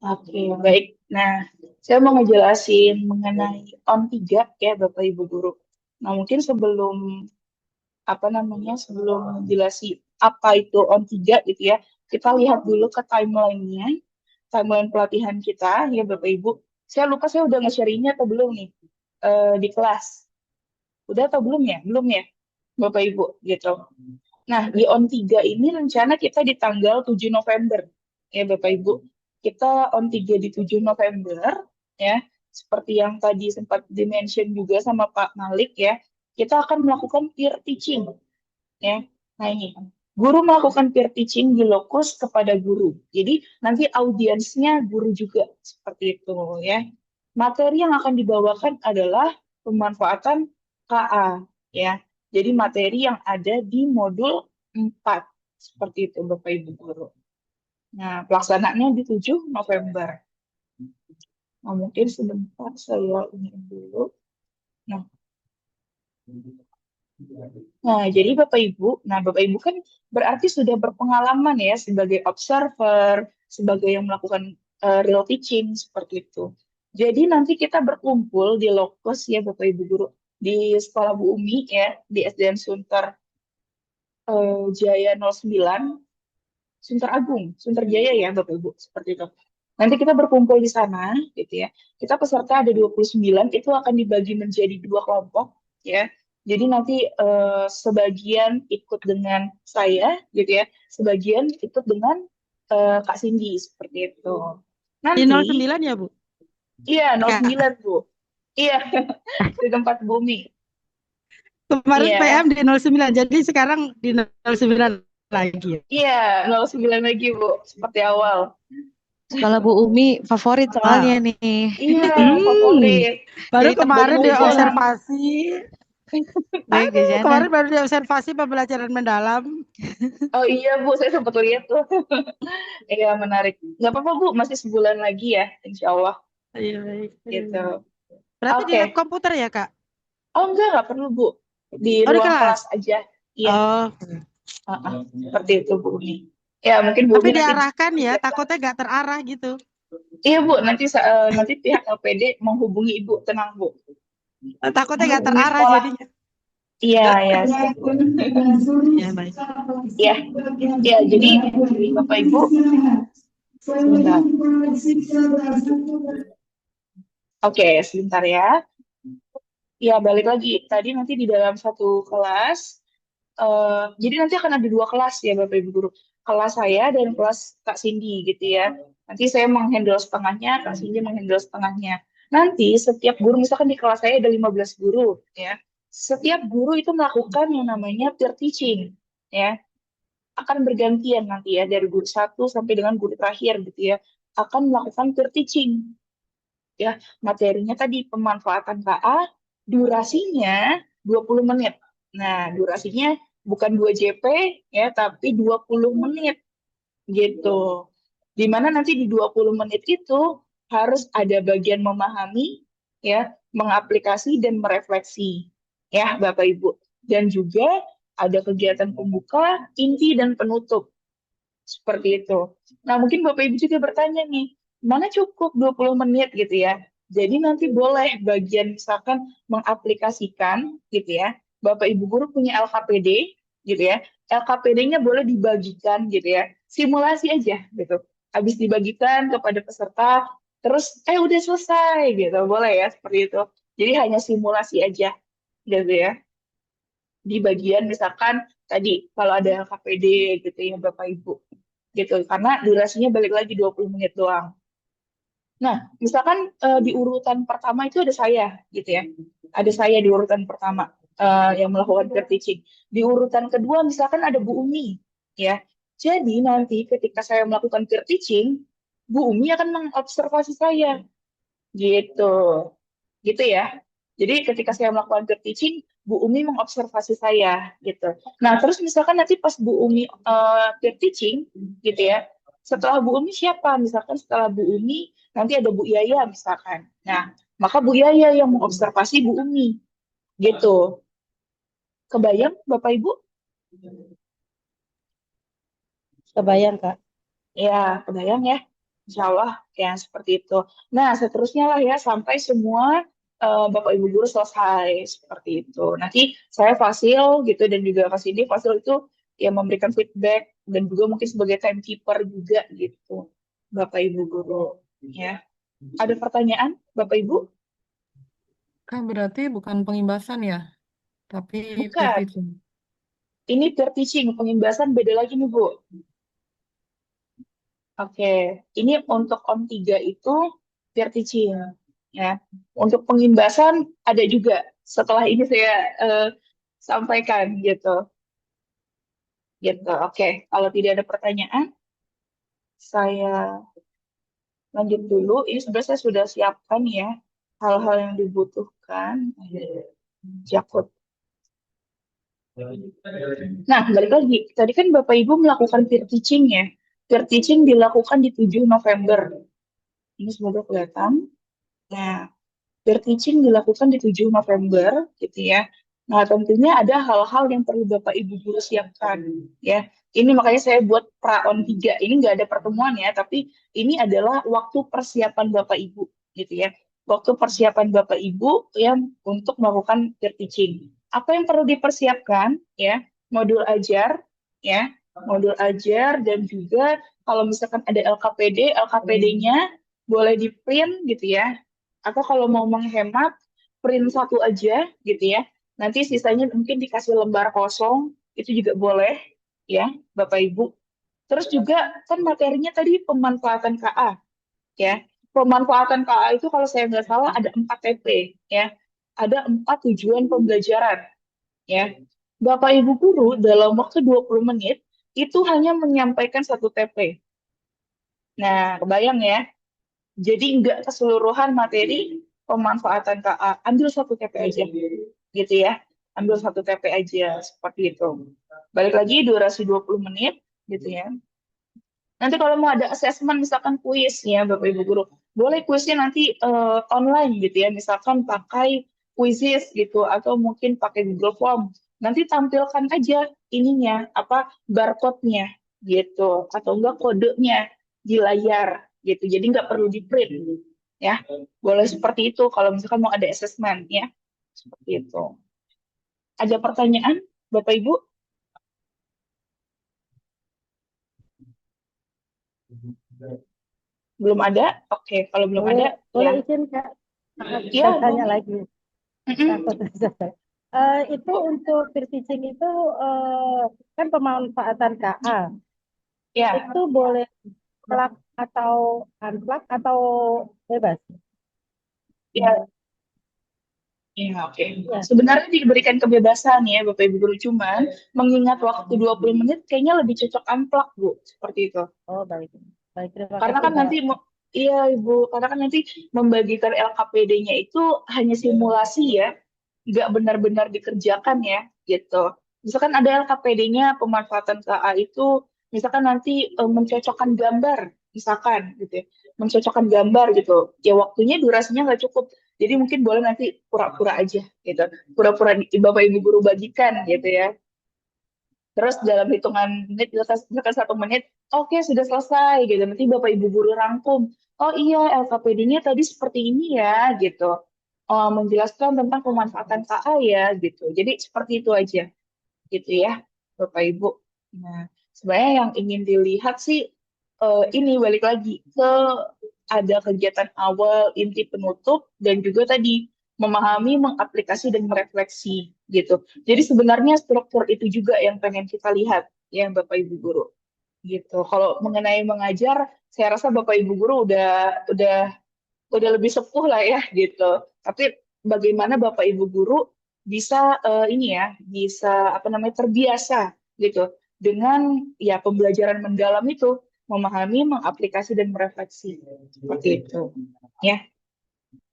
Oke, baik. Nah, saya mau ngejelasin mengenai on 3 ya Bapak Ibu Guru. Nah, mungkin sebelum menjelaskan apa itu on 3 gitu ya, kita lihat dulu ke timeline-nya, timeline pelatihan kita ya Bapak Ibu. Saya lupa saya udah nge-sharing-nya atau belum nih di kelas. Udah atau belum ya? Belum ya, Bapak Ibu gitu. Nah, di on 3 ini rencana kita di tanggal 7 November. Ya, Bapak Ibu. Kita on 3 di 7 November, ya. Seperti yang tadi sempat dimention juga sama Pak Malik, ya. Kita akan melakukan peer teaching, ya. Nah, ini. Guru melakukan peer teaching di lokus kepada guru. Jadi, nanti audiensnya guru juga. Seperti itu, ya. Materi yang akan dibawakan adalah pemanfaatan KA, ya. Jadi materi yang ada di modul 4. Seperti itu, Bapak Ibu Guru. Nah, pelaksanaannya di 7 November. Nah, mungkin sebentar saya ini dulu. Nah, jadi Bapak Ibu kan berarti sudah berpengalaman ya sebagai observer, sebagai yang melakukan real teaching seperti itu. Jadi nanti kita berkumpul di lokus ya Bapak Ibu Guru di Sekolah Bu Umi ya di SDN Sunter Jaya 09, Sunter Agung, Sunter Jaya ya Bapak Ibu seperti itu. Nanti kita berkumpul di sana gitu ya. Kita peserta ada 29 itu akan dibagi menjadi dua kelompok ya. Jadi nanti sebagian ikut dengan saya gitu ya, sebagian ikut dengan Kak Cindy seperti itu. Di Nanti 09 ya, Bu? iya Kak, 09 Bu. Iya di tempat bumi. kemarin PM Iya. di 09, jadi sekarang di 09 lagi ya. Iya, 09 lagi Bu, seperti awal. Sekolah Bu Umi favorit soalnya Ah, nih. iya, Hmm, favorit. baru Jadi tempat kemarin dia jajan-jajan. observasi. Baik, Kemarin jajanan. baru dia observasi pembelajaran mendalam. Oh iya Bu, saya sempat lihat tuh. Iya, menarik. Nggak apa-apa Bu, masih sebulan lagi ya, insya Allah. Iya, baik. Gitu. Berarti di lab Oke. komputer ya, Kak? Oh nggak perlu Bu. Di Oh, di ruang kelas. kelas aja. Iya, Oh, seperti itu Bu Umi. Ya, mungkin Bu tapi Umi nanti diarahkan ya, persiapkan. takutnya gak terarah gitu. Iya Bu, nanti pihak LPD menghubungi Ibu, tenang Bu. Takutnya gak Menghubungi terarah sekolah. jadinya. Iya, ya, siap Bu. Ya, baik. Iya, ya, jadi Bapak Ibu, sebentar. Oke, sebentar ya. Ya, balik lagi. Tadi nanti di dalam satu kelas, jadi nanti akan ada dua kelas ya, Bapak Ibu Guru. Kelas saya dan kelas Kak Cindy gitu ya. Nanti saya menghandle setengahnya, Kak Cindy menghandle setengahnya. Nanti setiap guru, misalkan di kelas saya ada 15 guru ya. Setiap guru itu melakukan yang namanya peer teaching ya. Akan bergantian nanti ya dari guru satu sampai dengan guru terakhir gitu ya. Akan melakukan peer teaching ya, materinya tadi pemanfaatan KA, durasinya 20 menit. Nah, durasinya bukan 2 JP ya, tapi 20 menit gitu. Di mana nanti di 20 menit itu harus ada bagian memahami ya, mengaplikasi dan merefleksi ya, Bapak Ibu. Dan juga ada kegiatan pembuka, inti dan penutup. Seperti itu. Nah, mungkin Bapak Ibu juga bertanya nih, mana cukup 20 menit gitu ya. Jadi nanti boleh bagian misalkan mengaplikasikan gitu ya. Bapak Ibu guru punya LKPD gitu ya. LKPD-nya boleh dibagikan gitu ya. Simulasi aja gitu. Habis dibagikan kepada peserta, terus udah selesai gitu. Boleh ya seperti itu. Jadi hanya simulasi aja gitu ya. Di bagian misalkan tadi kalau ada LKPD gitu ya Bapak Ibu gitu karena durasinya balik lagi 20 menit doang. Nah, misalkan di urutan pertama itu ada saya gitu ya. Ada saya di urutan pertama yang melakukan peer teaching. Di urutan kedua misalkan ada Bu Umi ya. Jadi nanti ketika saya melakukan peer teaching, Bu Umi akan mengobservasi saya gitu. Gitu ya. Jadi ketika saya melakukan peer teaching, Bu Umi mengobservasi saya gitu. Nah, terus misalkan nanti pas Bu Umi peer teaching gitu ya. Setelah Bu Umi siapa? Misalkan setelah Bu Umi nanti ada Bu Yaya misalkan. Nah, maka Bu Yaya yang mengobservasi Bu Umi gitu. Kebayang Bapak Ibu? Kebayang, Kak. Ya, kebayang ya. Insya Allah ya seperti itu. Nah, seterusnya lah ya sampai semua Bapak Ibu guru selesai seperti itu. Nanti saya Fasil gitu dan juga Kak Cindy, Fasil itu ya memberikan feedback dan juga mungkin sebagai timekeeper juga gitu. Bapak Ibu guru ya. Ada pertanyaan Bapak Ibu? Kan berarti bukan pengimbasan ya, tapi peer Bukan. teaching. Ini peer teaching, pengimbasan beda lagi nih Bu. Oke, ini untuk Om 3 itu peer teaching ya. Untuk pengimbasan ada juga. Setelah ini saya eh, sampaikan gitu. Gitu. Oke, kalau tidak ada pertanyaan, saya lanjut dulu. Ini sebenarnya saya sudah siapkan ya hal-hal yang dibutuhkan. Jakut. Nah, balik lagi. Tadi kan Bapak Ibu melakukan peer teaching ya. Peer teaching dilakukan di 7 November. Ini semoga kelihatan. Nah, peer teaching dilakukan di 7 November, gitu ya. Nah, tentunya ada hal-hal yang perlu Bapak Ibu guru siapkan, ya. Ini makanya saya buat praon 3. Ini nggak ada pertemuan ya, tapi ini adalah waktu persiapan Bapak Ibu, gitu ya. Waktu persiapan Bapak Ibu yang untuk melakukan peer teaching. Apa yang perlu dipersiapkan, ya? Modul ajar, ya. Modul ajar dan juga kalau misalkan ada LKPD, LKPD-nya boleh di print gitu ya, atau kalau mau menghemat print satu aja gitu ya, nanti sisanya mungkin dikasih lembar kosong itu juga boleh ya Bapak Ibu. Terus juga kan materinya tadi pemanfaatan KA ya, pemanfaatan KA itu kalau saya nggak salah ada 4 TP ya, ada 4 tujuan pembelajaran ya. Bapak Ibu guru dalam waktu 20 menit itu hanya menyampaikan satu TP. Nah, kebayang ya. Jadi nggak keseluruhan materi pemanfaatan KA. Ambil satu TP aja, gitu ya. Ambil satu TP aja, seperti itu. Balik lagi, durasi 20 menit, gitu ya. Nanti kalau mau ada assessment, misalkan kuis ya, Bapak Ibu Guru. Boleh kuisnya nanti online gitu ya, misalkan pakai Quizzes gitu, atau mungkin pakai Google Form. Nanti tampilkan aja ininya, apa, barcode-nya gitu, atau enggak kodenya di layar gitu. Jadi nggak perlu di print ya. Boleh seperti itu kalau misalkan mau ada assessment ya. Seperti itu. Ada pertanyaan, Bapak Ibu? Belum ada? Oke, kalau belum Boleh, ada, boleh ya. izin Kak, Ya, saya tanya boleh. lagi. Mm-mm. Takut selesai. Itu untuk peer teaching itu kan pemanfaatan KA. Ya, Itu boleh plug atau unplug atau bebas? ya, ya, oke. Ya. Sebenarnya diberikan kebebasan ya, Bapak Ibu Guru. Cuman, mengingat waktu 20 menit, kayaknya lebih cocok unplug, Bu. Seperti itu. Oh, baik. Baik, terima Karena kasih kan Kak. nanti, iya Ibu, karena kan nanti membagikan LKPD-nya itu hanya simulasi ya, nggak benar-benar dikerjakan ya, gitu. Misalkan ada LKPD-nya pemanfaatan KA itu, misalkan nanti mencocokkan gambar, misalkan gitu ya, mencocokkan gambar gitu, ya waktunya durasinya nggak cukup. Jadi mungkin boleh nanti pura-pura aja gitu, pura-pura Bapak Ibu guru bagikan gitu ya. Terus dalam hitungan menit, misalkan 1 menit, oke sudah selesai gitu. Nanti Bapak Ibu guru rangkum. Oh iya, LKPD-nya tadi seperti ini ya gitu. Oh, menjelaskan tentang pemanfaatan KA ya gitu. Jadi seperti itu aja gitu ya, Bapak Ibu. Nah, sebenarnya yang ingin dilihat sih ini balik lagi ke ada kegiatan awal, inti, penutup, dan juga tadi memahami, mengaplikasi, dan merefleksi gitu. Jadi sebenarnya struktur itu juga yang pengen kita lihat ya Bapak Ibu guru gitu. Kalau mengenai mengajar, saya rasa Bapak Ibu guru udah lebih sepuh lah ya gitu. Tapi bagaimana Bapak Ibu guru bisa ini ya, bisa apa namanya terbiasa gitu dengan ya pembelajaran mendalam itu, memahami, mengaplikasi dan merefleksi seperti itu. Ya,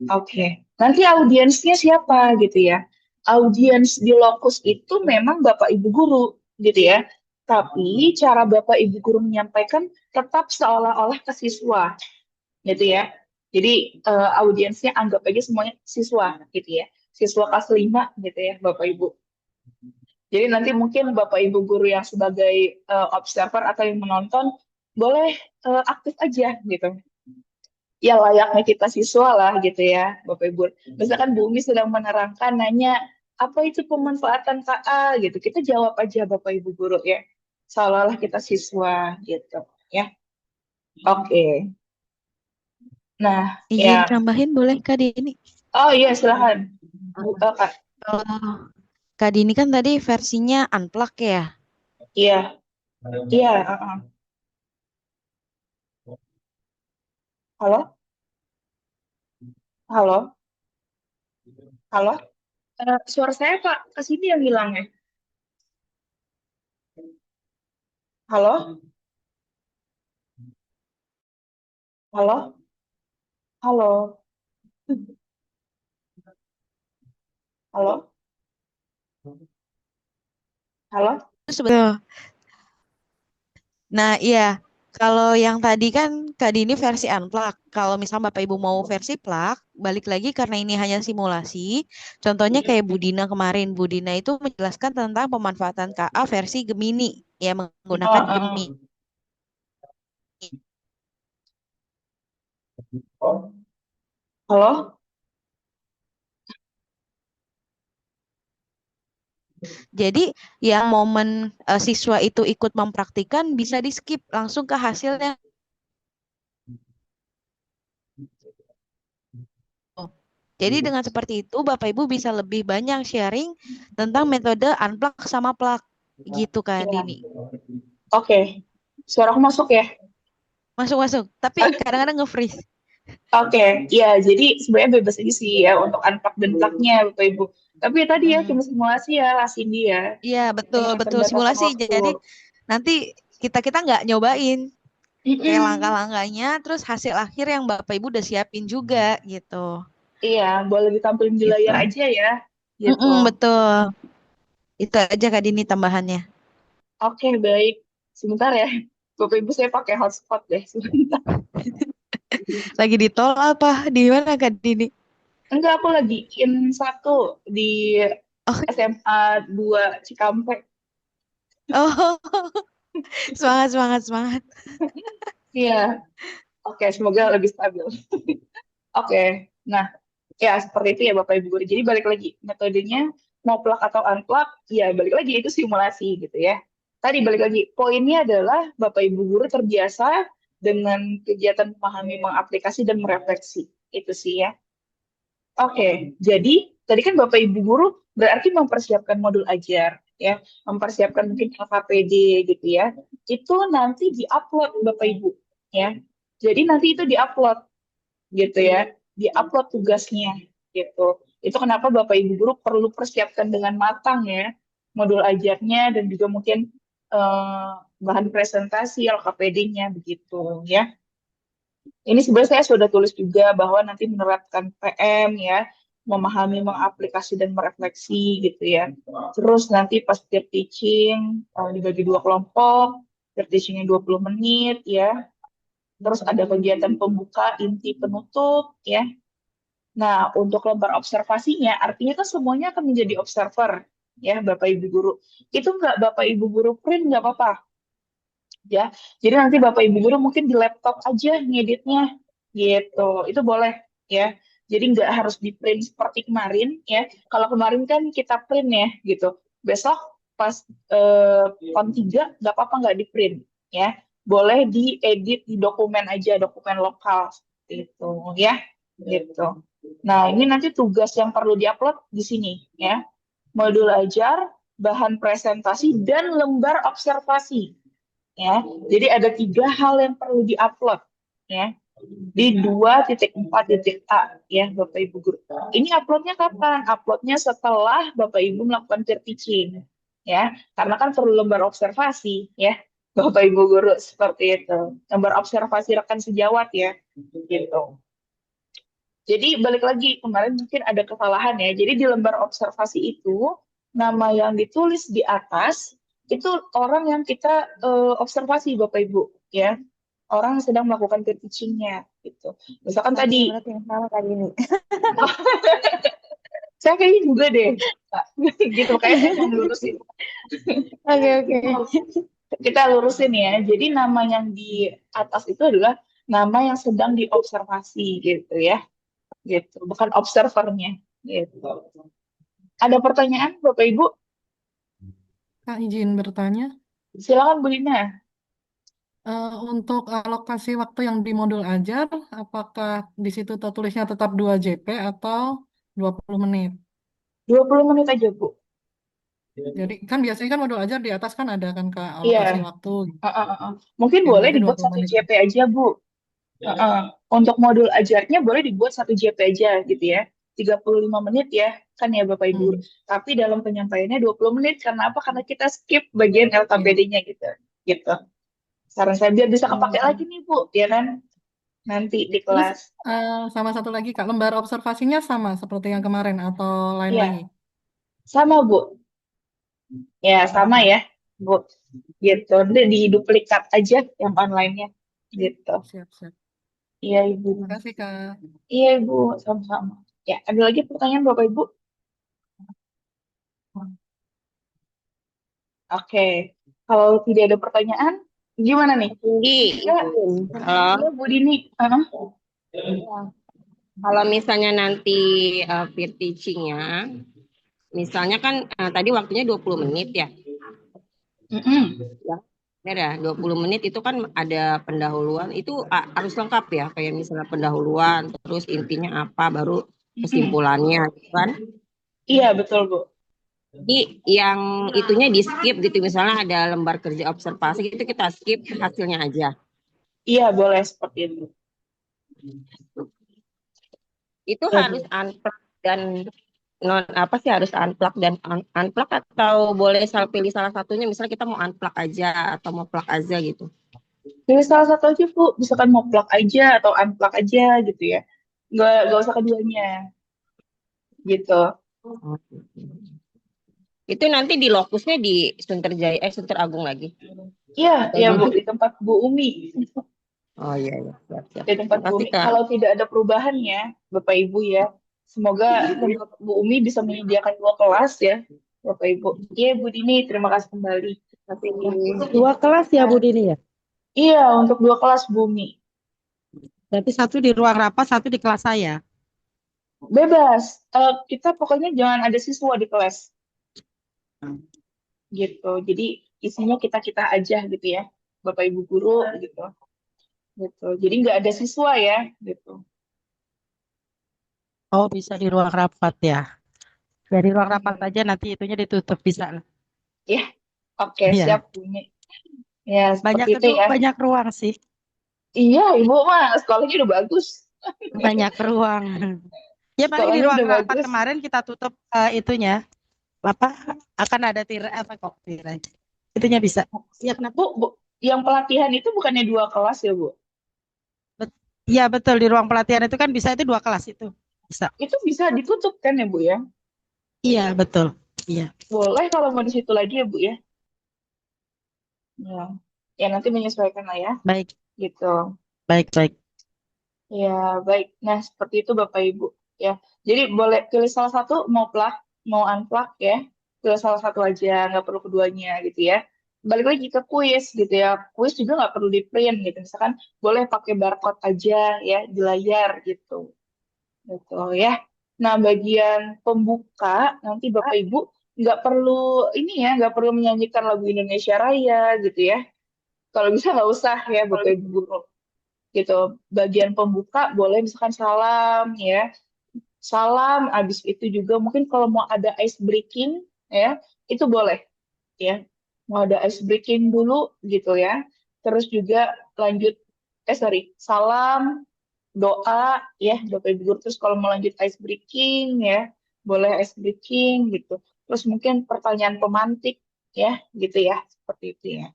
oke. Nanti audiensnya siapa gitu ya? Audiens di Lokus itu memang Bapak Ibu guru gitu ya. Tapi cara Bapak Ibu guru menyampaikan tetap seolah-olah ke siswa gitu ya. Jadi audiensnya anggap aja semuanya siswa gitu ya. Siswa kelas 5 gitu ya Bapak Ibu. Jadi nanti mungkin Bapak Ibu guru yang sebagai observer atau yang menonton boleh aktif aja gitu. Ya layaknya kita siswa lah gitu ya, Bapak Ibu. Misalkan Bu Umi sedang menerangkan, nanya, apa itu pemanfaatan KA gitu. Kita jawab aja Bapak Ibu guru ya. Seolah-olah kita siswa gitu ya. Oke. Nah, Izin ya. nambahin boleh Kak Dini? Oh iya, silahkan. Kak. Kalau Kak Dini kan tadi versinya unplug ya. Iya, iya. Halo? Halo? Halo? Suara saya Pak, ke sini yang hilang ya. Halo? Halo? Halo? Halo? Halo? Betul. Nah, iya. Kalau yang tadi kan Kak Dini versi unplug. Kalau misal Bapak Ibu mau versi plug, balik lagi karena ini hanya simulasi. Contohnya kayak Budina kemarin. Budina itu menjelaskan tentang pemanfaatan KA versi Gemini. Ya, Oh, menggunakan Gemini. Halo? Jadi yang momen siswa itu ikut mempraktikkan bisa di skip langsung ke hasilnya. Jadi dengan seperti itu Bapak Ibu bisa lebih banyak sharing tentang metode unplug sama plug gitu Kak Iya. Dini. Oke. Suaraku masuk ya? Masuk-masuk. Tapi kadang-kadang nge-freeze. Oke, ya jadi sebenarnya bebas aja sih ya untuk unpack dan plugnya Bapak Ibu. Tapi ya tadi ya cuma simulasi ya, Cindy ya, Iya betul dengan betul keterbatasan simulasi. waktu. Jadi nanti kita nggak nyobain kayak Mm-mm. langkah-langkahnya, terus hasil akhir yang Bapak Ibu udah siapin juga gitu. Iya, boleh ditampilin di Gitu. layar aja ya, gitu. Betul. Itu aja Kak Dini tambahannya. Oke, baik. Sebentar ya, Bapak Ibu saya pakai hotspot deh, sebentar. Lagi di tol apa? Di mana Kak Dini? Enggak, aku lagi in satu di Oh, SMA 2 Cikampek. oh, semangat, semangat, semangat. Iya, oke, semoga lebih stabil. Oke, nah ya seperti itu ya Bapak Ibu Guru. Jadi balik lagi metodenya mau plug atau unplug, ya balik lagi itu simulasi gitu ya. Tadi balik lagi poinnya adalah Bapak Ibu Guru terbiasa dengan kegiatan memahami, mengaplikasi dan merefleksi. Itu sih ya. Oke, jadi tadi kan Bapak Ibu Guru berarti mempersiapkan modul ajar ya, mempersiapkan mungkin LKPD gitu ya. Itu nanti diupload Bapak Ibu ya. Jadi nanti itu diupload gitu ya, diupload tugasnya gitu. Itu kenapa Bapak Ibu guru perlu persiapkan dengan matang ya modul ajarnya dan juga mungkin eh, bahan presentasi LKPD-nya begitu ya. Ini sebenarnya saya sudah tulis juga bahwa nanti menerapkan PM ya, memahami, mengaplikasi dan merefleksi gitu ya. Terus nanti pas peer teaching dibagi dua kelompok, peer teachingnya 20 menit ya. Terus ada kegiatan pembuka, inti, penutup ya. Nah, untuk lembar observasinya, artinya kan semuanya akan menjadi observer, ya, Bapak Ibu Guru. Itu nggak Bapak Ibu Guru print, nggak apa-apa, ya. Jadi nanti Bapak Ibu Guru mungkin di laptop aja ngeditnya, gitu. Itu boleh, ya. Jadi nggak harus di print seperti kemarin, ya. Kalau kemarin kan kita print ya, gitu. Besok pas PON 3, nggak apa-apa nggak di print, ya. Boleh diedit di dokumen aja, dokumen lokal, gitu, ya. Gitu. Nah, ini nanti tugas yang perlu diupload di sini ya. Modul ajar, bahan presentasi, dan lembar observasi ya. Jadi ada tiga hal yang perlu diupload ya di 2.4.a ya Bapak Ibu Guru. Ini uploadnya kapan? Uploadnya setelah Bapak Ibu melakukan peer teaching ya. Karena kan perlu lembar observasi ya. Bapak Ibu Guru seperti itu. Lembar observasi rekan sejawat ya. Gitu. Jadi balik lagi kemarin mungkin ada kesalahan ya. Jadi di lembar observasi itu nama yang ditulis di atas itu orang yang kita observasi Bapak Ibu ya. Orang yang sedang melakukan peer teaching-nya gitu. Misalkan Oke, tadi berarti yang salah kali ini. saya kayaknya juga deh Kak. Gitu kayak saya mau melurusin. Oke, oke. Kita lurusin ya. Jadi nama yang di atas itu adalah nama yang sedang diobservasi gitu ya. Gitu, bukan observernya gitu. Ada pertanyaan Bapak Ibu? Kak, izin bertanya, Silakan Bu Lina. untuk alokasi waktu yang di modul ajar, apakah di situ tertulisnya tetap 2 JP atau 20 menit? 20 menit aja Bu. Jadi kan biasanya kan modul ajar di atas kan ada kan Kak Iya. alokasi waktu. Mungkin Ya boleh berarti dibuat 20 satu menit. JP aja Bu. Untuk modul ajarnya boleh dibuat satu JP aja gitu ya. 35 menit ya, kan ya Bapak Ibu. Hmm, Tapi dalam penyampaiannya 20 menit. Karena apa? Karena kita skip bagian iya. LKPD-nya gitu. Gitu. Saran saya biar bisa kepake lagi Hmm. nih Bu, ya kan? Nanti di Terus kelas. sama satu lagi Kak, lembar observasinya sama seperti yang kemarin atau lain lagi? Iya, sama Bu. Ya, sama Hmm, ya, Bu. Gitu. Nanti diduplikat aja yang online-nya. Gitu. siap, siap. Iya, Ibu. Makasih Kak. Iya, Ibu. Sama-sama. Ya, ada lagi pertanyaan Bapak Ibu? Oke. Kalau tidak ada pertanyaan, gimana nih? Tinggi, Ya, izin. Halo. iya Bu Dini. Ya. Kalau misalnya nanti peer teaching-nya, misalnya kan tadi waktunya 20 menit ya. Mm-mm. Ya. Ya, 20 menit itu kan ada pendahuluan, itu harus lengkap ya, kayak misalnya pendahuluan, terus intinya apa, baru Mm-mm. kesimpulannya, gitu kan. Iya, betul Bu. Jadi yang itunya di skip gitu, misalnya ada lembar kerja observasi, itu kita skip hasilnya aja. Iya, boleh seperti itu. Itu Ya, harus Bu. unplug dan non apa sih, harus unplug dan unplug, atau boleh pilih salah satunya, misalnya kita mau unplug aja atau mau plug aja gitu. Pilih salah satu aja Bu. Misalkan mau plug aja atau unplug aja gitu ya. Nggak usah keduanya. Gitu. Itu nanti di lokusnya di Sunterjaya Sunter Agung lagi Iya, atau iya di Bu. Di tempat Bu Umi. Oh iya ya, siap siap. Di tempat Bu Makasih Umi. Kak. Kalau tidak ada perubahan ya, Bapak Ibu ya. Semoga tempat Bu Umi bisa menyediakan 2 kelas ya, Bapak Ibu. Iya, Bu Dini. Terima kasih kembali. Makasih. 2 kelas ya Bu Dini ya? Iya, untuk 2 kelas Bu Umi. Berarti satu di ruang rapat, satu di kelas saya. Bebas. Kita pokoknya jangan ada siswa di kelas. Gitu. Jadi isinya kita-kita aja gitu ya. Bapak Ibu guru gitu. Gitu. Jadi nggak ada siswa ya, gitu. Oh, bisa di ruang rapat ya. Dari ruang rapat Hmm. aja nanti itunya ditutup bisa lah. Ya, oke, siap Iya. bunyi. Ya, Banyak seperti itu ya. banyak ruang sih. Iya, Ibu mah sekolahnya udah bagus. Banyak ruang. Ya paling di Sekolahnya ruang udah rapat bagus. kemarin kita tutup itunya. Apa akan ada tirai apa kok tirai. Itunya bisa. Ya kenapa? Bu, yang pelatihan itu bukannya 2 kelas ya, Bu? Iya betul di ruang pelatihan itu kan bisa itu 2 kelas itu. Bisa. Itu bisa ditutup kan ya, Bu ya? Iya betul. Iya. Boleh kalau mau di situ lagi ya, Bu ya. Ya, ya nanti menyesuaikan lah ya, Baik, gitu. baik, baik. Ya, baik. Nah, seperti itu Bapak Ibu. Ya, jadi boleh pilih salah satu, mau plug, mau unplug ya. Pilih salah satu aja, nggak perlu keduanya gitu ya. Balik lagi ke kuis gitu ya. Kuis juga nggak perlu di print gitu. Misalkan boleh pakai barcode aja ya di layar gitu. Gitu ya. Nah, bagian pembuka nanti Bapak Ibu nggak perlu ini ya, nggak perlu menyanyikan lagu Indonesia Raya gitu ya. Kalau bisa nggak usah ya Bapak Ibu guru gitu. Bagian pembuka boleh misalkan salam ya, salam. Abis itu juga mungkin kalau mau ada ice breaking ya, itu boleh ya. Mau ada ice breaking dulu gitu ya. Terus juga lanjut, sorry, salam, doa ya Bapak Ibu guru. Terus kalau mau lanjut ice breaking ya, boleh ice breaking gitu. Terus mungkin pertanyaan pemantik ya, gitu ya, seperti itu ya.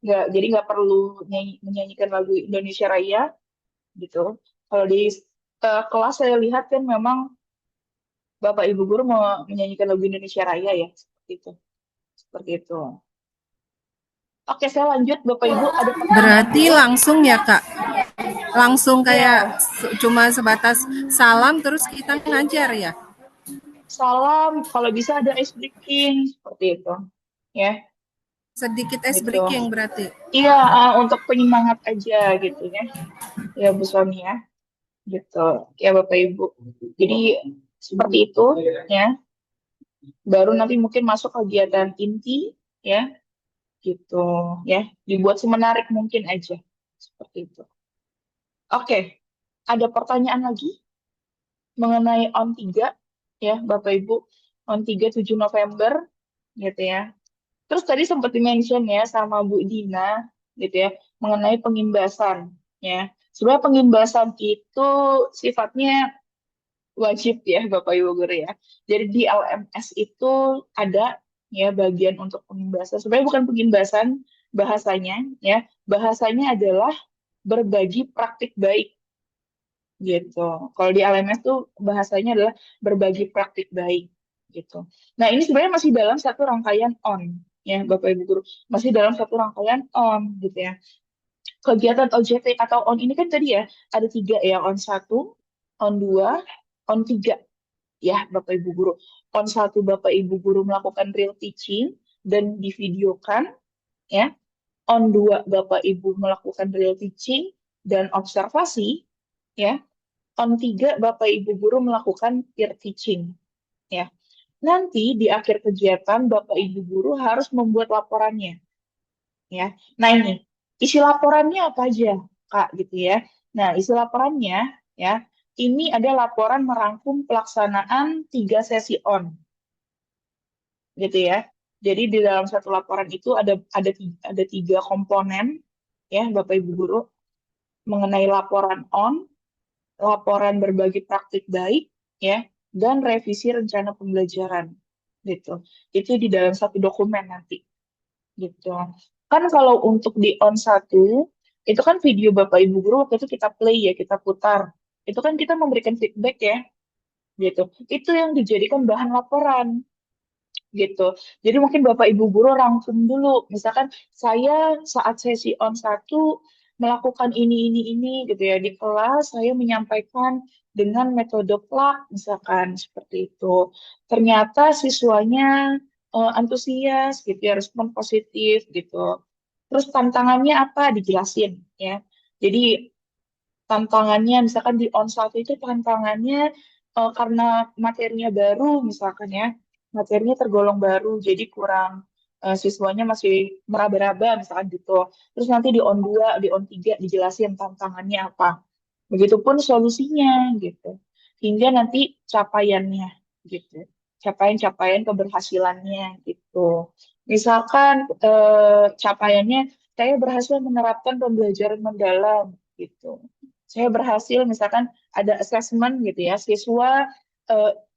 Jadi nggak perlu menyanyikan lagu Indonesia Raya gitu. Kalau di kelas saya lihat kan memang Bapak Ibu guru mau menyanyikan lagu Indonesia Raya ya, seperti itu. Seperti itu. Oke, saya lanjut Bapak Ibu, ada pertanyaan Berarti dulu? langsung ya Kak, langsung kayak Ya, cuma sebatas salam terus kita ngajar ya. salam kalau bisa ada ice breaking seperti itu. Ya. Sedikit ice gitu. breaking berarti. Iya, untuk penyemangat aja gitu ya. Ya Bu Sony ya, gitu. Ya Bapak Ibu. Jadi seperti itu ya. Baru nanti mungkin masuk kegiatan inti ya, gitu ya. Dibuat semenarik mungkin aja. Seperti itu. Oke, ada pertanyaan lagi mengenai on 3 ya Bapak Ibu. On 3 7 November gitu ya. Terus tadi sempat di-mention ya sama Bu Dina gitu ya mengenai pengimbasan ya. Sebenarnya pengimbasan itu sifatnya wajib ya Bapak Ibu guru ya. Jadi di LMS itu ada ya bagian untuk pengimbasan. Sebenarnya bukan pengimbasan bahasanya ya. Bahasanya adalah berbagi praktik baik gitu. Kalau di LMS tuh bahasanya adalah berbagi praktik baik gitu. Nah, ini sebenarnya masih dalam satu rangkaian on ya Bapak Ibu guru. Masih dalam satu rangkaian on gitu ya. Kegiatan OJT atau on ini kan tadi ya ada tiga ya, on satu, on dua, on tiga ya Bapak Ibu guru. On satu Bapak Ibu guru melakukan real teaching dan divideokan ya. On dua Bapak Ibu melakukan real teaching dan observasi ya. On 3, Bapak Ibu guru melakukan peer teaching. Ya. Nanti di akhir kegiatan, Bapak Ibu guru harus membuat laporannya. Ya. Nah ini, isi laporannya apa aja, Kak, gitu ya. Nah, isi laporannya, ya, ini ada laporan merangkum pelaksanaan 3 sesi on, gitu ya. Jadi di dalam satu laporan itu ada tiga komponen, ya, Bapak Ibu guru, mengenai laporan on, laporan berbagi praktik baik, ya, dan revisi rencana pembelajaran, gitu. Itu di dalam satu dokumen nanti, gitu. Kan kalau untuk di on satu, itu kan video Bapak Ibu guru waktu itu kita play ya, kita putar. Itu kan kita memberikan feedback ya, gitu. Itu yang dijadikan bahan laporan, gitu. Jadi mungkin Bapak Ibu guru rangkum dulu. Misalkan saya saat sesi on satu melakukan ini gitu ya di kelas saya menyampaikan dengan metode plak misalkan seperti itu. Ternyata siswanya antusias gitu ya, respon positif gitu. Terus tantangannya apa dijelasin ya. Jadi tantangannya misalkan di on satu itu tantangannya karena materinya baru misalkan ya materinya tergolong baru jadi kurang siswanya masih meraba-raba misalkan gitu terus nanti di on 2 di on 3 dijelasin tantangannya apa begitupun solusinya gitu hingga nanti capaiannya gitu capaian-capaian keberhasilannya gitu misalkan capaiannya saya berhasil menerapkan pembelajaran mendalam gitu saya berhasil misalkan ada assessment gitu ya siswa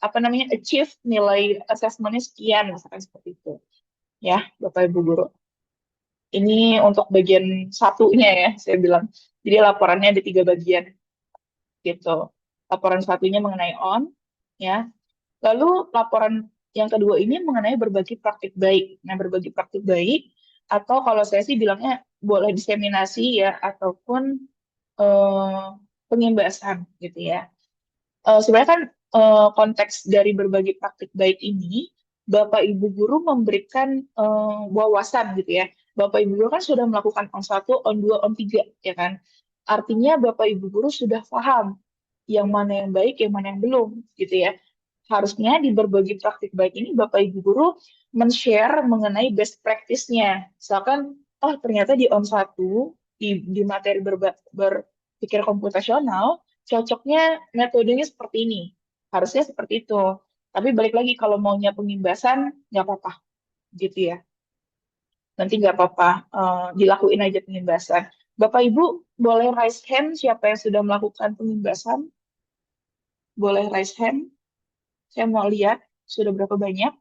apa namanya achieve nilai assessmentnya sekian misalkan seperti itu ya Bapak Ibu guru ini untuk bagian satunya ya saya bilang jadi laporannya ada tiga bagian gitu laporan satunya mengenai on ya lalu laporan yang kedua ini mengenai berbagi praktik baik nah berbagi praktik baik atau kalau saya sih bilangnya boleh diseminasi ya ataupun eh, pengimbasan gitu ya sebenarnya kan konteks dari berbagi praktik baik ini, Bapak Ibu guru memberikan wawasan gitu ya. Bapak Ibu guru kan sudah melakukan on satu, on 2, on 3 ya kan. Artinya Bapak Ibu guru sudah paham yang mana yang baik, yang mana yang belum gitu ya. Harusnya di berbagi praktik baik ini Bapak Ibu guru men-share mengenai best practice-nya. Misalkan, oh ternyata di on satu, di materi berpikir komputasional, cocoknya metodenya seperti ini. Harusnya seperti itu. Tapi balik lagi kalau maunya pengimbasan, nggak apa-apa gitu ya. Nanti nggak apa-apa, dilakuin aja pengimbasan. Bapak Ibu boleh raise hand siapa yang sudah melakukan pengimbasan? Boleh raise hand. Saya mau lihat sudah berapa banyak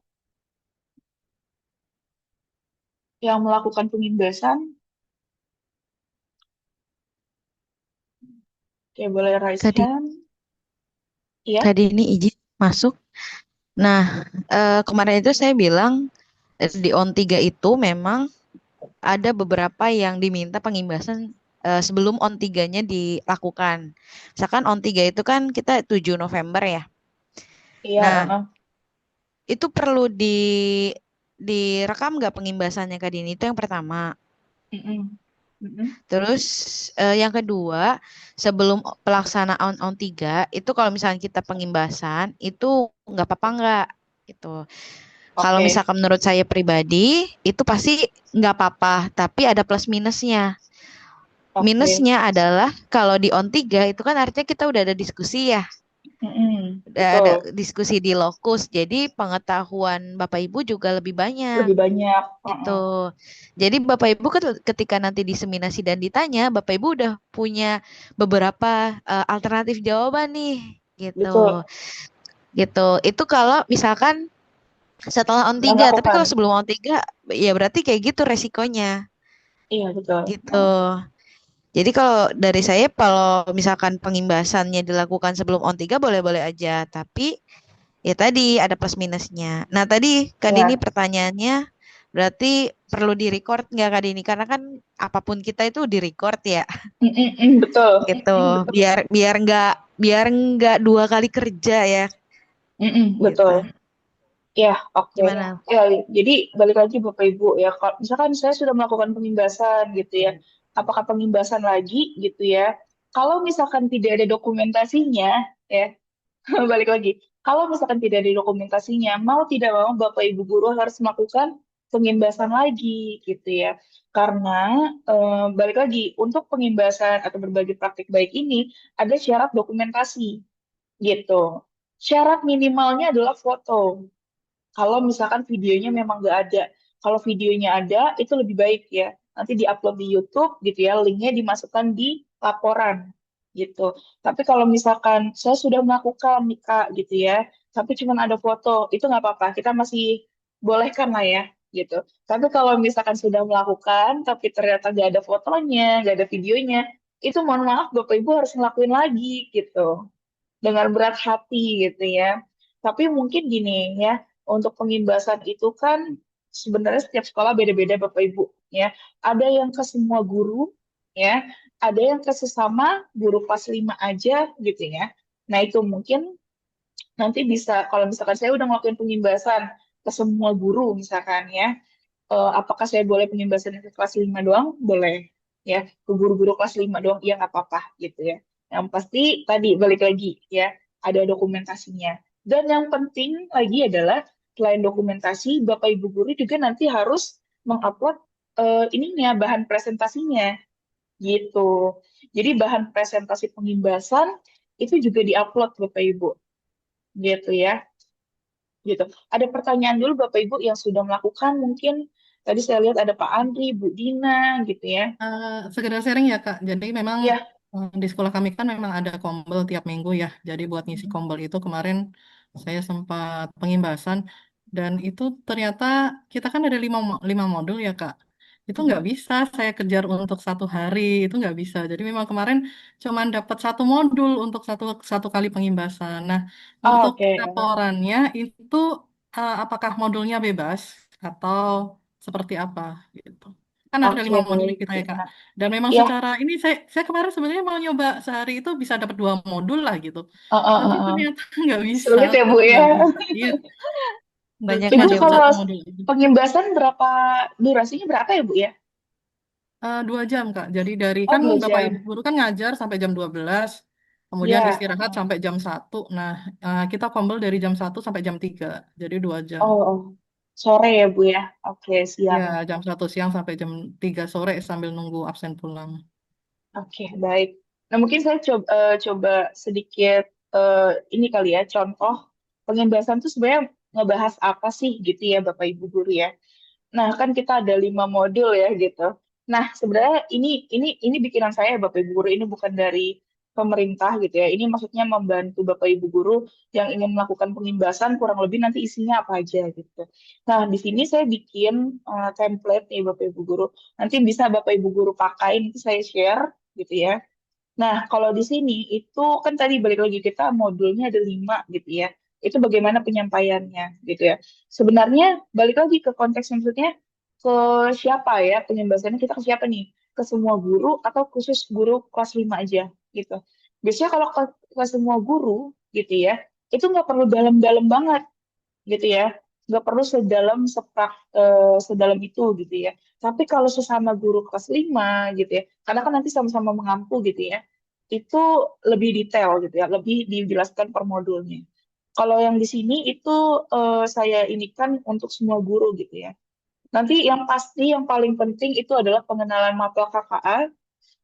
yang melakukan pengimbasan. Oke, boleh raise Tadi hand. Iya, tadi ini izin masuk. Nah, kemarin itu saya bilang di on 3 itu memang ada beberapa yang diminta pengimbasan sebelum on 3-nya dilakukan. Misalkan on 3 itu kan kita 7 November ya. iya, Nah, itu perlu direkam nggak pengimbasannya Kak Dini? Itu yang pertama. Mm-mm. Mm-mm. Terus yang kedua, sebelum pelaksanaan on 3 itu kalau misalnya kita pengimbasan itu nggak apa-apa nggak gitu. Kalau Oke, misalkan menurut saya pribadi itu pasti nggak apa-apa, tapi ada plus minusnya. oke. Minusnya adalah kalau di on 3 itu kan artinya kita udah ada diskusi ya. Mm-mm. Udah ada Betul. diskusi di lokus. Jadi pengetahuan Bapak Ibu juga lebih banyak Lebih banyak. gitu. Heeh. Jadi Bapak Ibu ketika nanti diseminasi dan ditanya, Bapak Ibu udah punya beberapa alternatif jawaban nih gitu. Betul. Gitu. Itu kalau misalkan setelah on Nggak 3, tapi melakukan. kalau sebelum on 3 ya berarti kayak gitu resikonya Iya, betul. gitu. Jadi kalau dari saya kalau misalkan pengimbasannya dilakukan sebelum on 3 boleh-boleh aja, tapi ya tadi ada plus minusnya. Nah tadi Kak Dini Ya. pertanyaannya berarti perlu di-record nggak Kak Dini? Karena kan apapun kita itu di-record ya Mm-mm. Betul. gitu. Biar biar nggak dua kali kerja ya Mm-mm. gitu. Betul. Ya, oke. Gimana? Ya, jadi balik lagi Bapak Ibu ya. Kalau misalkan saya sudah melakukan pengimbasan gitu ya, apakah pengimbasan lagi gitu ya? Kalau misalkan tidak ada dokumentasinya, ya balik lagi. Kalau misalkan tidak ada dokumentasinya, mau tidak mau Bapak Ibu guru harus melakukan pengimbasan lagi gitu ya. Karena balik lagi untuk pengimbasan atau berbagi praktik baik ini ada syarat dokumentasi gitu. Syarat minimalnya adalah foto. Kalau misalkan videonya memang nggak ada. Kalau videonya ada, itu lebih baik ya. Nanti diupload di YouTube gitu ya, linknya dimasukkan di laporan gitu. Tapi kalau misalkan saya sudah melakukan nih Kak gitu ya, tapi cuma ada foto, itu nggak apa-apa. Kita masih bolehkan lah ya gitu. Tapi kalau misalkan sudah melakukan, tapi ternyata nggak ada fotonya, nggak ada videonya, itu mohon maaf Bapak Ibu harus ngelakuin lagi gitu dengan berat hati gitu ya. Tapi mungkin gini ya, untuk pengimbasan itu kan sebenarnya setiap sekolah beda-beda Bapak Ibu ya. Ada yang ke semua guru ya, ada yang ke sesama guru kelas 5 aja gitu ya. Nah, itu mungkin nanti bisa kalau misalkan saya udah ngelakuin pengimbasan ke semua guru misalkan ya, apakah saya boleh pengimbasan ke kelas 5 doang? Boleh. Ya, ke guru-guru kelas 5 doang, iya nggak apa-apa gitu ya. Yang pasti tadi balik lagi ya, ada dokumentasinya. Dan yang penting lagi adalah selain dokumentasi, Bapak Ibu guru juga nanti harus mengupload ininya bahan presentasinya gitu. Jadi bahan presentasi pengimbasan itu juga diupload Bapak Ibu gitu ya gitu. Ada pertanyaan dulu Bapak Ibu yang sudah melakukan mungkin tadi saya lihat ada Pak Andri, Bu Dina gitu ya. Sekedar sharing ya Kak. Jadi memang Ya. di sekolah kami kan memang ada kombel tiap minggu ya. Jadi buat ngisi kombel itu kemarin saya sempat pengimbasan dan itu ternyata kita kan ada lima modul ya Kak. Itu nggak bisa saya kejar untuk satu hari, itu nggak bisa. Jadi memang kemarin cuman dapat satu modul untuk satu satu kali pengimbasan. Nah, Oh, untuk oke. laporannya itu apakah modulnya bebas atau seperti apa gitu? Kan ada Oke, 5 modul baik. kita ya Kak. Nah, Dan memang ya. secara ini saya kemarin sebenarnya mau nyoba sehari itu bisa dapat 2 modul lah gitu. eh, eh, Tapi eh, eh. ternyata nggak bisa, Sulit ya Bu tetap ya. nggak bisa. Iya, Banyak cuma Ibu dapat modul. kalau satu modul aja. pengimbasan berapa durasinya berapa ya Bu ya? 2 jam Kak. Jadi dari Oh, kan dua Bapak Ibu jam. guru kan ngajar sampai jam 12, kemudian Ya. istirahat sampai jam 1. Nah, kita kombel dari jam 1 sampai jam 3. Jadi 2 jam. Oh, oh. Sore ya Bu ya. Oke, Ya, siap. jam 1 siang sampai jam 3 sore sambil nunggu absen pulang. Oke, baik. Nah, mungkin saya coba sedikit ini kali ya, contoh pengembasan itu sebenarnya ngebahas apa sih gitu ya Bapak Ibu guru ya. Nah, kan kita ada 5 modul ya gitu. Nah, sebenarnya ini bikinan saya Bapak Ibu guru, ini bukan dari pemerintah gitu ya. Ini maksudnya membantu Bapak Ibu guru yang ingin melakukan pengimbasan kurang lebih nanti isinya apa aja gitu. Nah, di sini saya bikin template nih Bapak Ibu guru. Nanti bisa Bapak Ibu guru pakai, nanti saya share gitu ya. Nah, kalau di sini itu kan tadi balik lagi kita modulnya ada 5 gitu ya. Itu bagaimana penyampaiannya gitu ya. Sebenarnya balik lagi ke konteks maksudnya ke siapa ya penyembasannya kita ke siapa nih? Ke semua guru atau khusus guru kelas 5 aja gitu. Biasanya kalau ke semua guru gitu ya, itu nggak perlu dalam-dalam banget gitu ya. nggak perlu sedalam itu gitu ya. Tapi kalau sesama guru kelas 5 gitu ya, karena kan nanti sama-sama mengampu gitu ya, itu lebih detail gitu ya, lebih dijelaskan per modulnya. Kalau yang di sini itu saya inikan untuk semua guru gitu ya. Nanti yang pasti yang paling penting itu adalah pengenalan mapel KKA,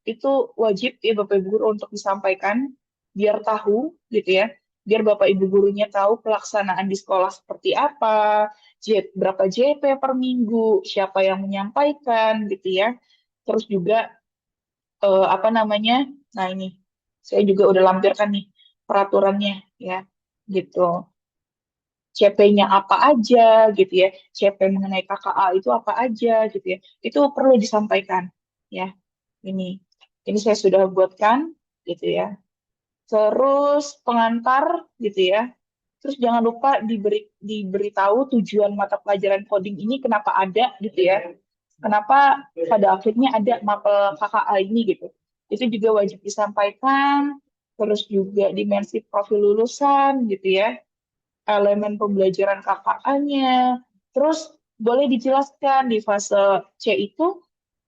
itu wajib ya Bapak Ibu guru untuk disampaikan biar tahu gitu ya. Biar Bapak Ibu gurunya tahu pelaksanaan di sekolah seperti apa, berapa JP per minggu, siapa yang menyampaikan gitu ya. Terus juga apa namanya? Nah, ini saya juga udah lampirkan nih peraturannya ya. Gitu. CP-nya apa aja gitu ya. CP mengenai KKA itu apa aja gitu ya. Itu perlu disampaikan ya. Ini. Ini saya sudah buatkan gitu ya. Terus pengantar gitu ya. Terus jangan lupa diberitahu tujuan mata pelajaran coding ini kenapa ada gitu ya. Kenapa pada akhirnya ada mapel KKA ini gitu. Itu juga wajib disampaikan. Terus juga dimensi profil lulusan gitu ya. Elemen pembelajaran KKA-nya. Terus boleh dijelaskan di fase C itu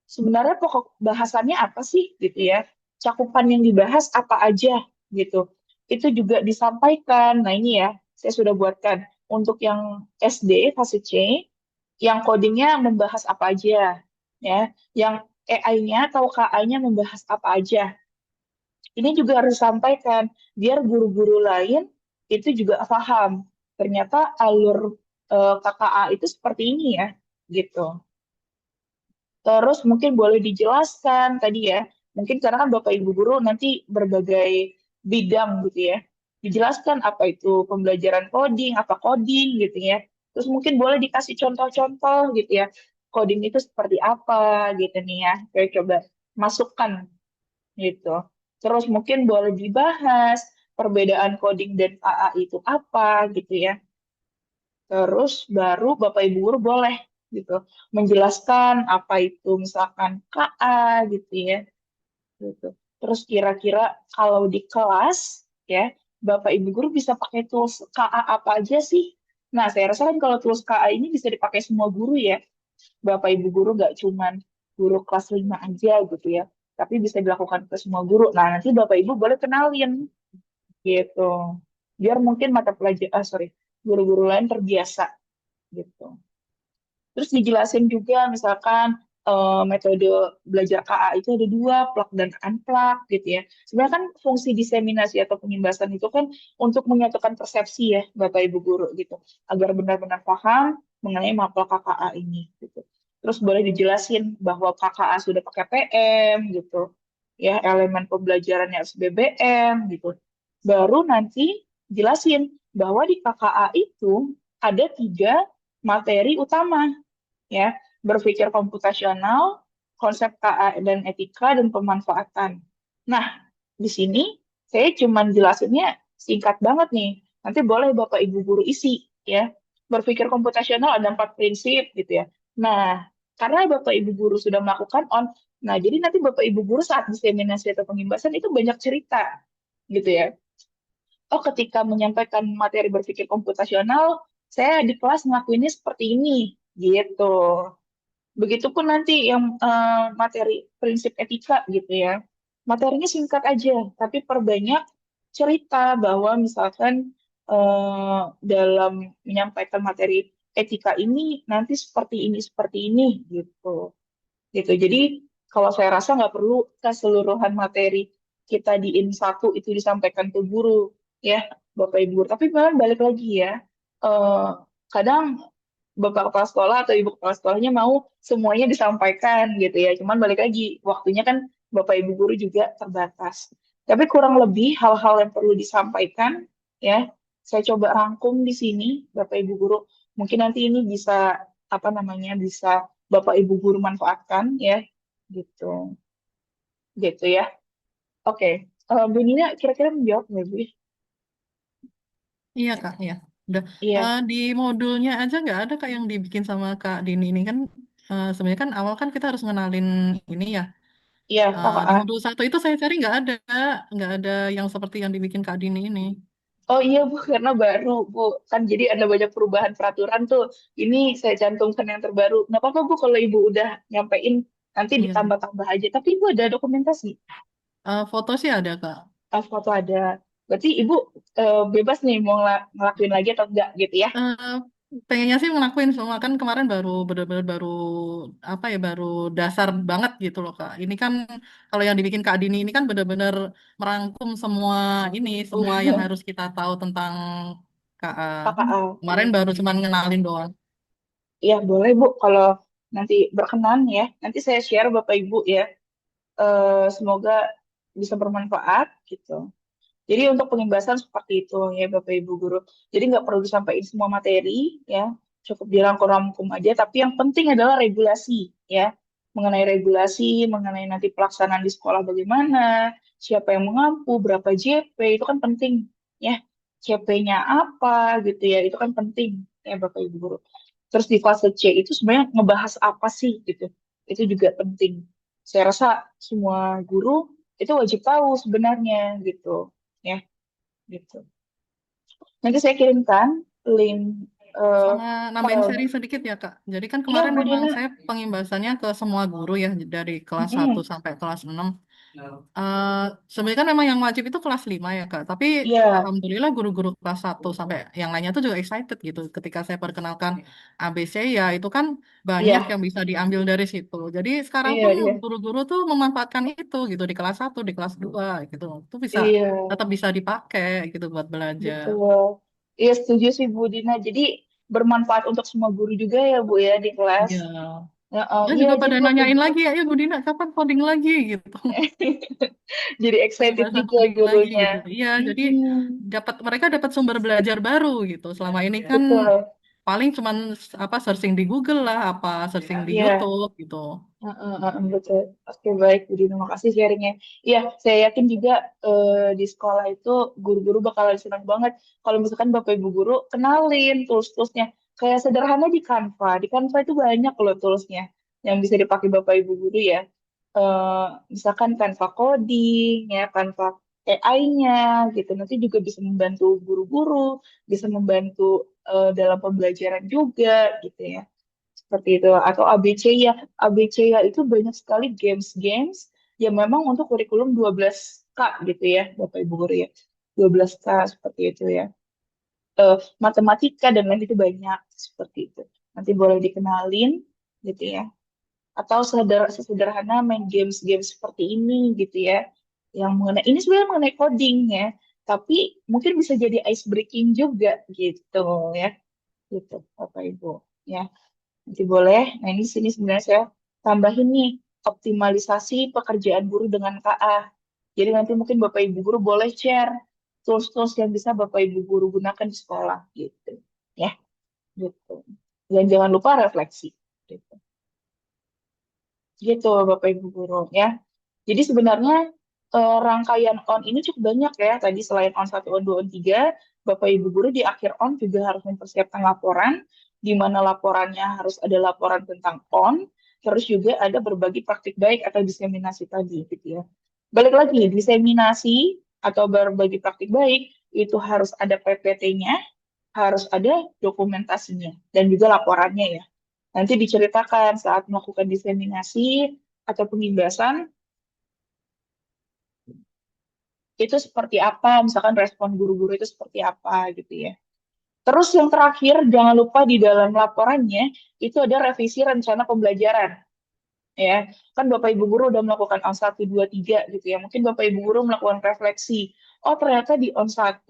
sebenarnya pokok bahasannya apa sih gitu ya. Cakupan yang dibahas apa aja gitu. Itu juga disampaikan. Nah, ini ya, saya sudah buatkan untuk yang SD fase C, yang codingnya membahas apa aja ya. Yang AI-nya atau KA-nya membahas apa aja. Ini juga harus disampaikan biar guru-guru lain itu juga paham. Ternyata alur KKA itu seperti ini ya, gitu. Terus mungkin boleh dijelaskan tadi ya, mungkin karena kan Bapak Ibu guru nanti berbagai bidang gitu ya. Dijelaskan apa itu pembelajaran coding, apa coding gitu ya. Terus mungkin boleh dikasih contoh-contoh gitu ya. Coding itu seperti apa gitu nih ya. Saya coba masukkan gitu. Terus mungkin boleh dibahas perbedaan coding dan AA itu apa gitu ya. Terus baru Bapak Ibu guru boleh gitu menjelaskan apa itu misalkan KA gitu ya. Gitu. Terus kira-kira kalau di kelas ya Bapak Ibu guru bisa pakai tools KA apa aja sih? Nah, saya rasa kan kalau tools KA ini bisa dipakai semua guru ya. Bapak Ibu guru nggak cuman guru kelas 5 aja gitu ya, tapi bisa dilakukan ke semua guru. Nah, nanti Bapak Ibu boleh kenalin gitu. Biar mungkin guru-guru lain terbiasa gitu. Terus dijelasin juga misalkan metode belajar KA itu ada dua, plug dan unplug gitu ya. Sebenarnya kan fungsi diseminasi atau pengimbasan itu kan untuk menyatukan persepsi ya Bapak Ibu guru gitu, agar benar-benar paham mengenai mapel KKA ini gitu. Terus boleh dijelasin bahwa KKA sudah pakai PM gitu, ya elemen pembelajarannya SBBM gitu. Baru nanti jelasin bahwa di KKA itu ada 3 materi utama ya, berpikir komputasional, konsep KA dan etika, dan pemanfaatan. Nah, di sini saya cuma jelasinnya singkat banget nih. Nanti boleh Bapak Ibu guru isi ya. Berpikir komputasional ada 4 prinsip gitu ya. Nah, karena Bapak Ibu guru sudah melakukan nah jadi nanti Bapak Ibu guru saat diseminasi atau pengimbasan itu banyak cerita gitu ya. Oh, ketika menyampaikan materi berpikir komputasional, saya di kelas ngelakuinnya seperti ini gitu. Begitupun nanti yang materi prinsip etika gitu ya. Materinya singkat aja, tapi perbanyak cerita bahwa misalkan dalam menyampaikan materi etika ini nanti seperti ini gitu. Gitu. Jadi kalau saya rasa nggak perlu keseluruhan materi kita di IN 1 itu disampaikan ke guru ya, Bapak Ibu guru. Tapi memang balik lagi ya, eh, kadang Bapak Kepala Sekolah atau Ibu Kepala Sekolahnya mau semuanya disampaikan gitu ya. Cuman balik lagi, waktunya kan Bapak Ibu Guru juga terbatas. Tapi kurang lebih hal-hal yang perlu disampaikan ya, saya coba rangkum di sini Bapak Ibu Guru. Mungkin nanti ini bisa apa namanya bisa Bapak Ibu Guru manfaatkan ya, gitu, gitu ya. Oke, Bu Nina kira-kira menjawab nggak Bu? Iya Kak, ya. Udah. Iya, Di modulnya aja nggak ada Kak yang dibikin sama Kak Dini ini kan sebenarnya kan awal kan kita harus ngenalin ini ya. iya Di KKA. modul 1 itu saya cari nggak ada yang seperti yang dibikin Kak Dini ini. Oh iya Bu, karena baru Bu. Kan jadi ada banyak perubahan peraturan tuh. Ini saya cantumkan yang terbaru. Nggak apa-apa Bu kalau Ibu udah nyampein, nanti Iya. ditambah-tambah aja. Tapi Ibu ada dokumentasi. Foto sih ada, Kak. Foto ada. Berarti Ibu bebas nih mau ngelakuin lagi atau enggak gitu ya. Eh, Pengennya sih ngelakuin semua kan kemarin baru bener-bener baru apa ya baru dasar banget gitu loh Kak. Ini kan kalau yang dibikin Kak Dini ini kan bener-bener merangkum semua ini semua yang harus kita tahu tentang KA. KKA. Kemarin baru cuman ngenalin doang. Ya boleh Bu, kalau nanti berkenan ya. Nanti saya share Bapak Ibu ya. Semoga bisa bermanfaat gitu. Jadi untuk penugasan seperti itu ya Bapak Ibu guru. Jadi nggak perlu disampaikan semua materi ya, cukup dirangkum-rangkum aja. Tapi yang penting adalah regulasi ya, mengenai regulasi, mengenai nanti pelaksanaan di sekolah bagaimana, siapa yang mengampu, berapa JP itu kan penting ya. CP-nya apa gitu ya, itu kan penting ya Bapak Ibu guru. Terus di fase C itu sebenarnya ngebahas apa sih gitu, itu juga penting. Saya rasa semua guru itu wajib tahu sebenarnya gitu ya gitu. Nanti saya kirimkan link Sama nambahin file. sharing sedikit ya Kak. Jadi kan Iya kemarin Bu memang Dina. saya pengimbasannya ke semua guru ya dari kelas 1 Mm-mm. sampai kelas 6. Eh Sebenarnya kan memang yang wajib itu kelas 5 ya Kak. Tapi Iya, alhamdulillah guru-guru kelas 1 sampai yang lainnya tuh juga excited gitu. Ketika saya perkenalkan ABC ya itu kan banyak iya, yang bisa diambil dari situ. Jadi sekarang iya, pun iya, guru-guru tuh memanfaatkan itu gitu di kelas 1 di kelas 2 gitu. Itu bisa iya, tetap bisa dipakai gitu buat belajar. betul. Iya setuju sih Bu Dina. Jadi bermanfaat untuk semua guru juga ya Bu ya di kelas. Iya. Ya, Saya iya juga jadi pada Bapak nanyain Ibu lagi, ya Bu Dina, kapan coding lagi gitu. jadi excited Pembahasan juga coding lagi gurunya. gitu. Iya, jadi Mm-mm. mereka dapat sumber belajar baru gitu. Selama ini kan Betul. paling cuman apa searching di Google lah, apa searching di Iya. YouTube gitu. Betul. Oke, baik, Budi. Terima kasih sharingnya. Iya, saya yakin juga di sekolah itu guru-guru bakalan senang banget kalau misalkan Bapak Ibu guru kenalin tools-toolsnya. Kayak sederhana di Canva. Di Canva itu banyak loh toolsnya yang bisa dipakai Bapak Ibu guru ya. Misalkan Canva coding, ya, Canva AI-nya gitu. Nanti juga bisa membantu guru-guru, bisa membantu dalam pembelajaran juga gitu ya seperti itu atau ABC ya ABC ya itu banyak sekali games-games yang memang untuk kurikulum 12K gitu ya Bapak Ibu guru ya 12K seperti itu ya matematika dan lain itu banyak seperti itu nanti boleh dikenalin gitu ya atau sesederhana main games-games seperti ini gitu ya yang mengenai ini sebenarnya mengenai coding ya tapi mungkin bisa jadi ice breaking juga gitu ya gitu Bapak Ibu ya nanti boleh. Nah, ini sini sebenarnya saya tambahin nih optimalisasi pekerjaan guru dengan KA. Jadi nanti mungkin Bapak Ibu guru boleh share tools-tools yang bisa Bapak Ibu guru gunakan di sekolah gitu. Ya, gitu. Dan jangan lupa refleksi. Gitu. Gitu Bapak Ibu guru ya. Jadi sebenarnya rangkaian on ini cukup banyak ya. Tadi selain on 1, on 2, on 3, Bapak Ibu guru di akhir on juga harus mempersiapkan laporan, di mana laporannya harus ada laporan tentang on, terus juga ada berbagi praktik baik atau diseminasi tadi gitu ya. Balik lagi, diseminasi atau berbagi praktik baik itu harus ada PPT-nya, harus ada dokumentasinya, dan juga laporannya ya. Nanti diceritakan saat melakukan diseminasi atau pengimbasan itu seperti apa, misalkan respon guru-guru itu seperti apa gitu ya. Terus yang terakhir, jangan lupa di dalam laporannya itu ada revisi rencana pembelajaran. Ya, kan Bapak Ibu guru udah melakukan on 1, 2, 3 gitu ya. Mungkin Bapak Ibu guru melakukan refleksi. Oh, ternyata di on 1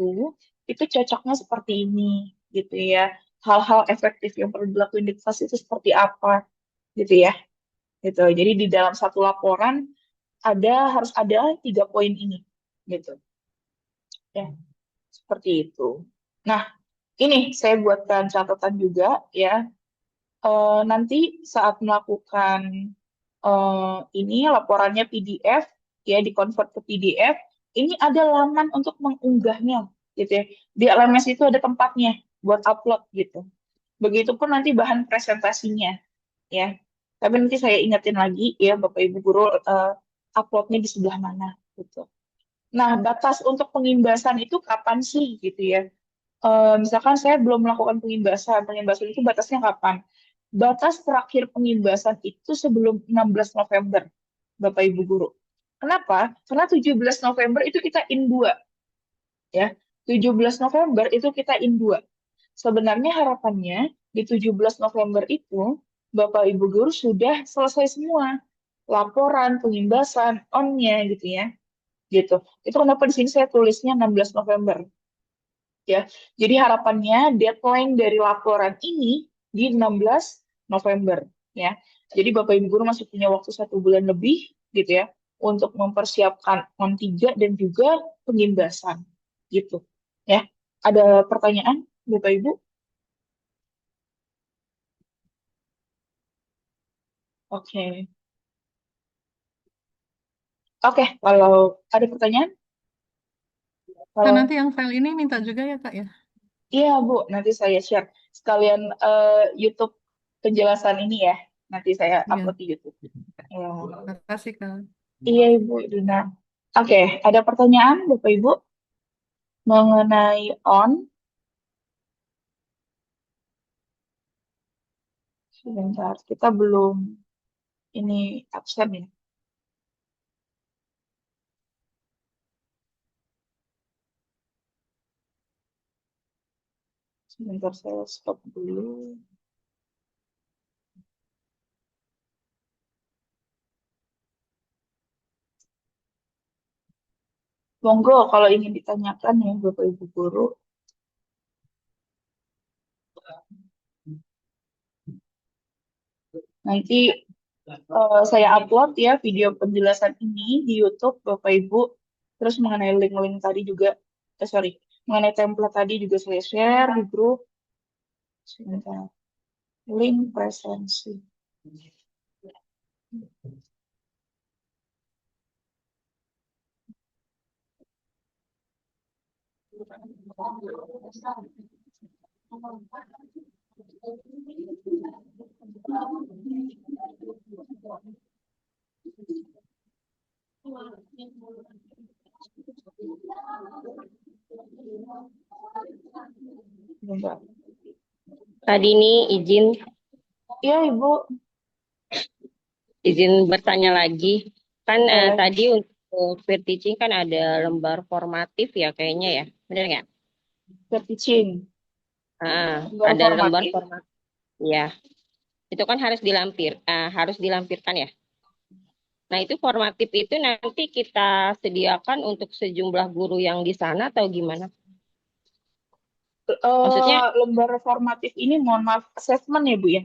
itu cocoknya seperti ini gitu ya. Hal-hal efektif yang perlu dilakukan di kelas itu seperti apa gitu ya. Gitu. Jadi di dalam satu laporan harus ada 3 poin ini gitu. Ya, seperti itu. Nah, ini saya buatkan catatan juga ya. Nanti saat melakukan ini laporannya PDF ya dikonvert ke PDF, ini ada laman untuk mengunggahnya gitu ya. Di LMS itu ada tempatnya buat upload gitu. Begitupun nanti bahan presentasinya ya. Tapi nanti saya ingetin lagi ya Bapak Ibu guru uploadnya di sebelah mana gitu. Nah, batas untuk pengimbasan itu kapan sih gitu ya? Misalkan saya belum melakukan pengimbasan, pengimbasan itu batasnya kapan? Batas terakhir pengimbasan itu sebelum 16 November, Bapak Ibu Guru. Kenapa? Karena 17 November itu kita in 2, ya. 17 November itu kita in 2. Sebenarnya harapannya di 17 November itu Bapak Ibu Guru sudah selesai semua laporan, pengimbasan, onnya gitu ya. Gitu. Itu kenapa di sini saya tulisnya 16 November. Ya. Jadi harapannya deadline dari laporan ini di 16 November ya. Jadi Bapak Ibu guru masih punya waktu 1 bulan lebih gitu ya untuk mempersiapkan on 3 dan juga pengimbasan gitu ya. Ada pertanyaan Bapak Ibu? Oke. Oke, kalau ada pertanyaan? Nah, Kalau nanti yang file ini minta juga ya Kak ya? iya Bu, nanti saya share sekalian YouTube penjelasan ini ya. Nanti saya Iya, upload di YouTube. Ya. makasih Kak. Iya Ibu Dina. Oke, ada pertanyaan Bapak Ibu mengenai on? Sebentar, kita belum ini absen ya. Sebentar saya stop dulu. Monggo kalau ingin ditanyakan ya Bapak Ibu guru. Nanti saya upload ya video penjelasan ini di YouTube Bapak Ibu. Terus mengenai link-link tadi juga, sorry, mengenai template tadi juga saya share di grup. Sebentar, link presensi. Sebentar. Tadi ini Iya Ibu, izin bertanya lagi. Kan boleh. tadi untuk peer teaching kan ada lembar formatif ya kayaknya ya. Benar nggak? Peer teaching, lembar Ada lembar formatif. formatif. Ya, itu kan harus dilampirkan ya. Nah, itu formatif itu nanti kita sediakan untuk sejumlah guru yang di sana atau gimana? Maksudnya, Lembar formatif ini mohon maaf assessment ya Bu ya?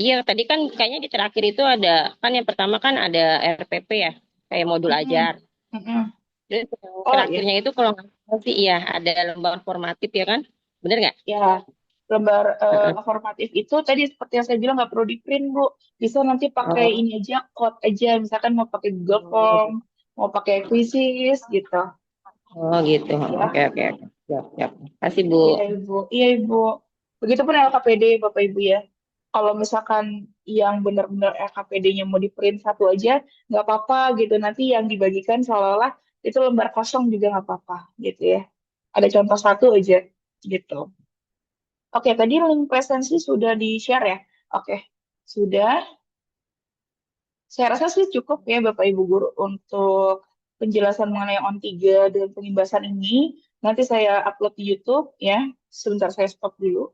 iya tadi kan kayaknya di terakhir itu ada, kan yang pertama kan ada RPP ya, kayak modul Mm-mm, ajar. mm-mm. Terus yang Oh iya, terakhirnya itu kalau nggak salah sih iya ada lembar formatif ya kan? Bener nggak? ya lembar Heeh. formatif itu tadi seperti yang saya bilang nggak perlu di print Bu, bisa nanti pakai Oh, ini aja code aja, misalkan mau pakai Google oh, Form, mau pakai Quizzes gitu oh gitu. ya. Oke, oke, oke. Siap, siap. Kasih Bu. Iya Ibu, iya Ibu. Begitupun LKPD Bapak Ibu ya. Kalau misalkan yang benar-benar LKPD-nya mau di print satu aja, nggak apa-apa gitu. Nanti yang dibagikan seolah-olah itu lembar kosong juga nggak apa-apa gitu ya. Ada contoh satu aja gitu. Oke, tadi link presensi sudah di-share ya. Oke, sudah. Saya rasa sih cukup ya Bapak Ibu Guru untuk penjelasan mengenai on 3 dan pengimbasan ini. Nanti saya upload di YouTube ya. Sebentar saya stop dulu.